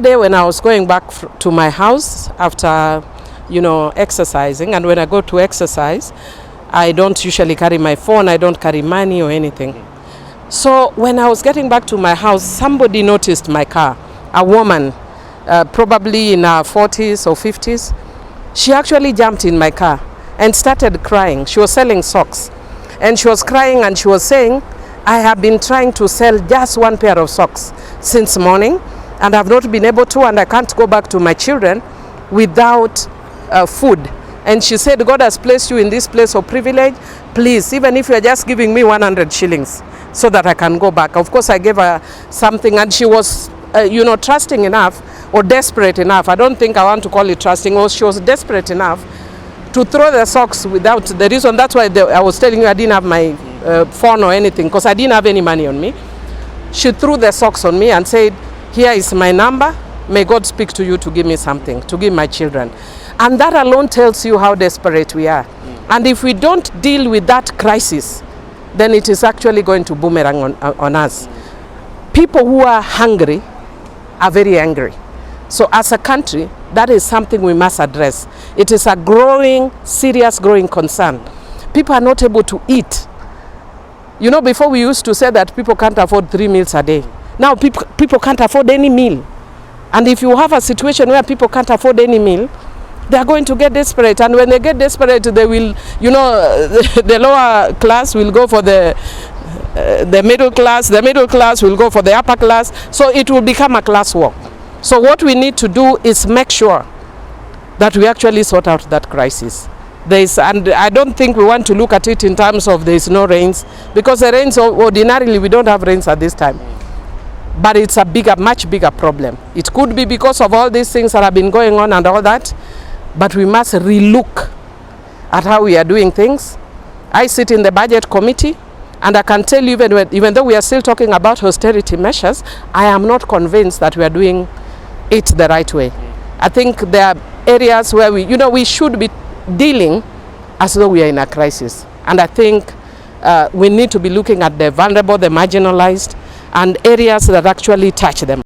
Day when I was going back to my house after, exercising, and when I go to exercise, I don't usually carry my phone, I don't carry money or anything. So when I was getting back to my house, somebody noticed my car, a woman, probably in her 40s or 50s. She actually jumped in my car and started crying. She was selling socks, and she was crying and she was saying, I have been trying to sell just one pair of socks since morning, and I've not been able to, and I can't go back to my children without food. And she said, God has placed you in this place of privilege. Please, even if you're just giving me 100 shillings so that I can go back. Of course, I gave her something, and she was, trusting enough or desperate enough. I don't think I want to call it trusting, or she was desperate enough to throw the socks without the reason. That's why I was telling you I didn't have my phone or anything, because I didn't have any money on me. She threw the socks on me and said, here is my number. May God speak to you to give me something, to give my children. And that alone tells you how desperate we are. And if we don't deal with that crisis, then it is actually going to boomerang on us. People who are hungry are very angry. So as a country, that is something we must address. It is a serious growing concern. People are not able to eat. Before we used to say that people can't afford 3 meals a day. Now people can't afford any meal. And if you have a situation where people can't afford any meal, they are going to get desperate. And when they get desperate, they will, the lower class will go for the middle class. The middle class will go for the upper class. So it will become a class war. So what we need to do is make sure that we actually sort out that crisis. And I don't think we want to look at it in terms of there is no rains, because the rains, ordinarily we don't have rains at this time. But it's a much bigger problem. It could be because of all these things that have been going on and all that, but we must relook at how we are doing things. I sit in the budget committee, and I can tell you, even though we are still talking about austerity measures, I am not convinced that we are doing it the right way. I think there are areas where we should be dealing as though we are in a crisis. And I think we need to be looking at the vulnerable, the marginalized, and areas that actually touch them.